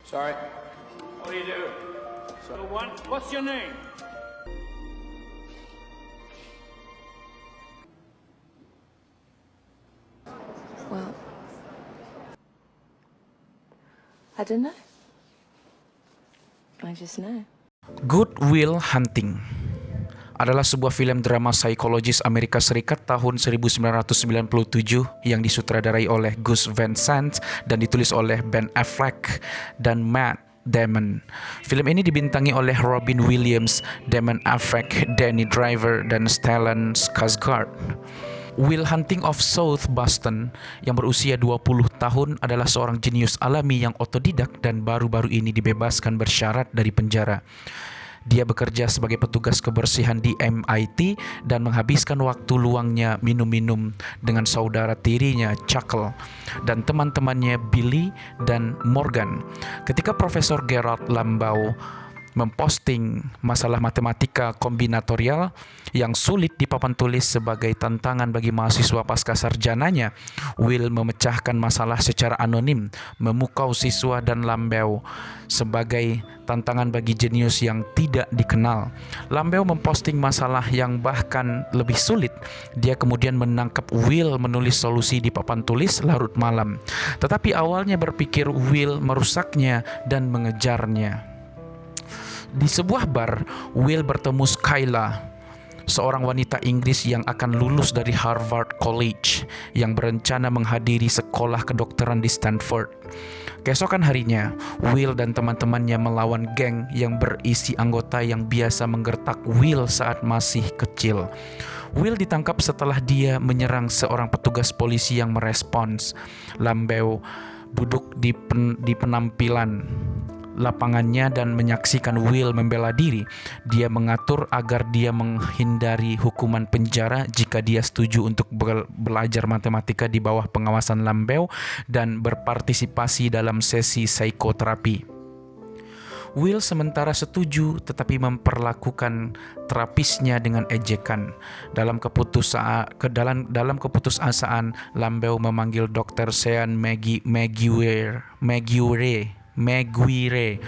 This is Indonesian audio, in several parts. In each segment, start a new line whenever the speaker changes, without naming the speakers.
Sorry. What do you do? So what's your name?
Well, I don't know. I just know.
Good Will Hunting adalah sebuah film drama psikologis Amerika Serikat tahun 1997 yang disutradarai oleh Gus Van Sant dan ditulis oleh Ben Affleck dan Matt Damon. Film ini dibintangi oleh Robin Williams, Damon Affleck, Danny Driver, dan Stellan Skarsgård. Will Hunting of South Boston yang berusia 20 tahun adalah seorang jenius alami yang otodidak dan baru-baru ini dibebaskan bersyarat dari penjara. Dia bekerja sebagai petugas kebersihan di MIT dan menghabiskan waktu luangnya minum-minum dengan saudara tirinya Chuckle dan teman-temannya Billy dan Morgan. Ketika Profesor Gerard Lambeau memposting masalah matematika kombinatorial yang sulit di papan tulis sebagai tantangan bagi mahasiswa pasca sarjananya, Will memecahkan masalah secara anonim, memukau siswa dan Lambeau sebagai tantangan bagi jenius yang tidak dikenal. Lambeau memposting masalah yang bahkan lebih sulit. Dia kemudian menangkap Will menulis solusi di papan tulis larut malam. Tetapi awalnya berpikir Will merusaknya dan mengejarnya. Di sebuah bar, Will bertemu Skyla, seorang wanita Inggris yang akan lulus dari Harvard College yang berencana menghadiri sekolah kedokteran di Stanford. Keesokan harinya, Will dan teman-temannya melawan geng yang berisi anggota yang biasa menggertak Will saat masih kecil. Will ditangkap setelah dia menyerang seorang petugas polisi yang merespons. Lambeau duduk di penampilan lapangannya dan menyaksikan Will membela diri. Dia mengatur agar dia menghindari hukuman penjara jika dia setuju untuk belajar matematika di bawah pengawasan Lambeau dan berpartisipasi dalam sesi psikoterapi. Will sementara setuju tetapi memperlakukan terapisnya dengan ejekan. Dalam keputusasaan, Lambeau memanggil Dr. Sean Maguire,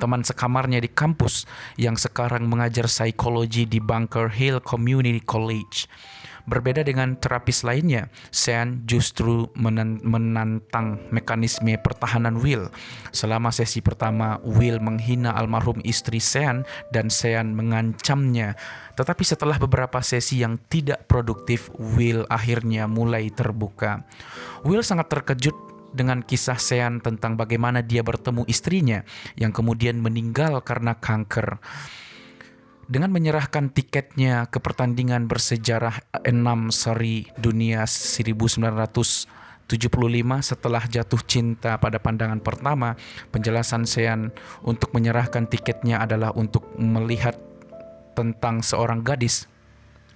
teman sekamarnya di kampus yang sekarang mengajar psikologi di Bunker Hill Community College. Berbeda dengan terapis lainnya, Sean justru menantang mekanisme pertahanan Will. Selama sesi pertama, Will menghina almarhum istri Sean dan Sean mengancamnya. Tetapi setelah beberapa sesi yang tidak produktif, Will akhirnya mulai terbuka. Will sangat terkejut dengan kisah Sean tentang bagaimana dia bertemu istrinya yang kemudian meninggal karena kanker. Dengan menyerahkan tiketnya ke pertandingan bersejarah 6 seri dunia 1975 setelah jatuh cinta pada pandangan pertama, penjelasan Sean untuk menyerahkan tiketnya adalah untuk melihat tentang seorang gadis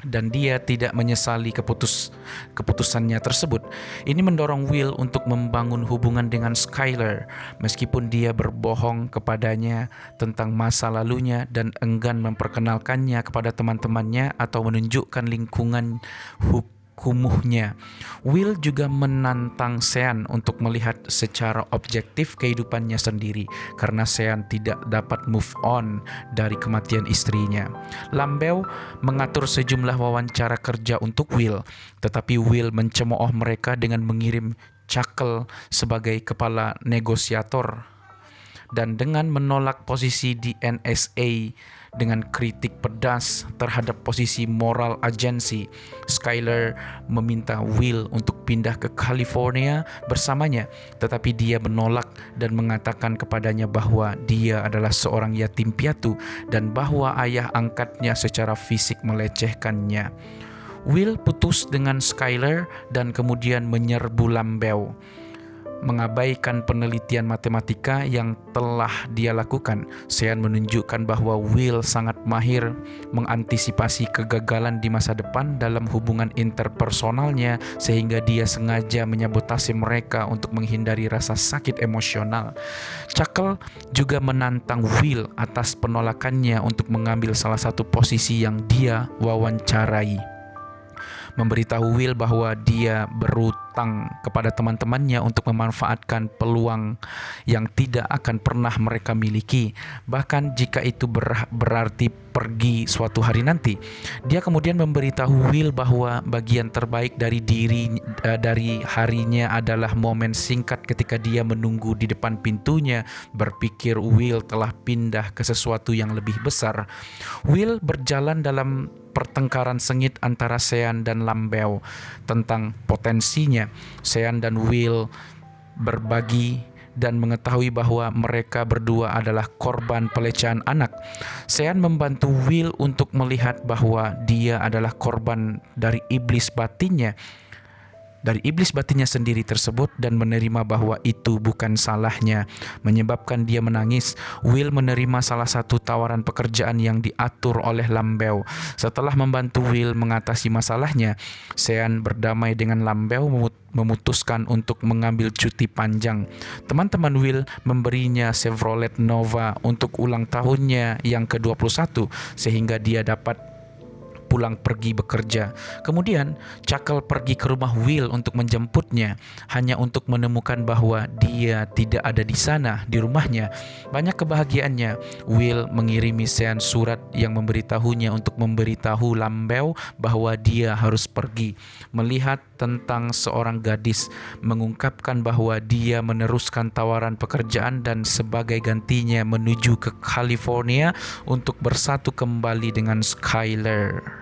dan dia tidak menyesali keputusannya tersebut. Ini mendorong Will untuk membangun hubungan dengan Skyler meskipun dia berbohong kepadanya tentang masa lalunya dan enggan memperkenalkannya kepada teman-temannya atau menunjukkan lingkungan kumuhnya. Will juga menantang Sean untuk melihat secara objektif kehidupannya sendiri karena Sean tidak dapat move on dari kematian istrinya. Lambeau mengatur sejumlah wawancara kerja untuk Will, tetapi Will mencemooh mereka dengan mengirim Chuckle sebagai kepala negosiator dan dengan menolak posisi di NSA dengan kritik pedas terhadap posisi moral agensi. Skyler meminta Will untuk pindah ke California bersamanya, tetapi dia menolak dan mengatakan kepadanya bahwa dia adalah seorang yatim piatu dan bahwa ayah angkatnya secara fisik melecehkannya. Will putus dengan Skyler dan kemudian menyerbu Lambeau, mengabaikan penelitian matematika yang telah dia lakukan. Sean menunjukkan bahwa Will sangat mahir mengantisipasi kegagalan di masa depan dalam hubungan interpersonalnya sehingga dia sengaja menyabotase mereka untuk menghindari rasa sakit emosional. Chuckle juga menantang Will atas penolakannya untuk mengambil salah satu posisi yang dia wawancarai, memberitahu Will bahwa dia hutang kepada teman-temannya untuk memanfaatkan peluang yang tidak akan pernah mereka miliki, bahkan jika itu berarti pergi suatu hari nanti. Dia kemudian memberitahu Will bahwa bagian terbaik dari harinya adalah momen singkat ketika dia menunggu di depan pintunya, berpikir Will telah pindah ke sesuatu yang lebih besar. Will berjalan dalam pertengkaran sengit antara Sean dan Lambeo tentang potensinya. Sean dan Will berbagi dan mengetahui bahwa mereka berdua adalah korban pelecehan anak. Sean membantu Will untuk melihat bahwa dia adalah korban dari iblis batinnya sendiri tersebut, dan menerima bahwa itu bukan salahnya, menyebabkan dia menangis. Will menerima salah satu tawaran pekerjaan yang diatur oleh Lambeo. Setelah membantu Will mengatasi masalahnya, Sean berdamai dengan Lambeo, memutuskan untuk mengambil cuti panjang. Teman-teman Will memberinya Chevrolet Nova untuk ulang tahunnya yang ke-21 sehingga dia dapat pulang pergi bekerja. Kemudian Chuckle pergi ke rumah Will untuk menjemputnya, hanya untuk menemukan bahwa dia tidak ada di sana, di rumahnya. Banyak kebahagiaannya, Will mengirimi Sean surat yang memberitahunya untuk memberitahu Lambeo bahwa dia harus pergi. Melihat tentang seorang gadis, mengungkapkan bahwa dia meneruskan tawaran pekerjaan dan sebagai gantinya menuju ke California untuk bersatu kembali dengan Skyler.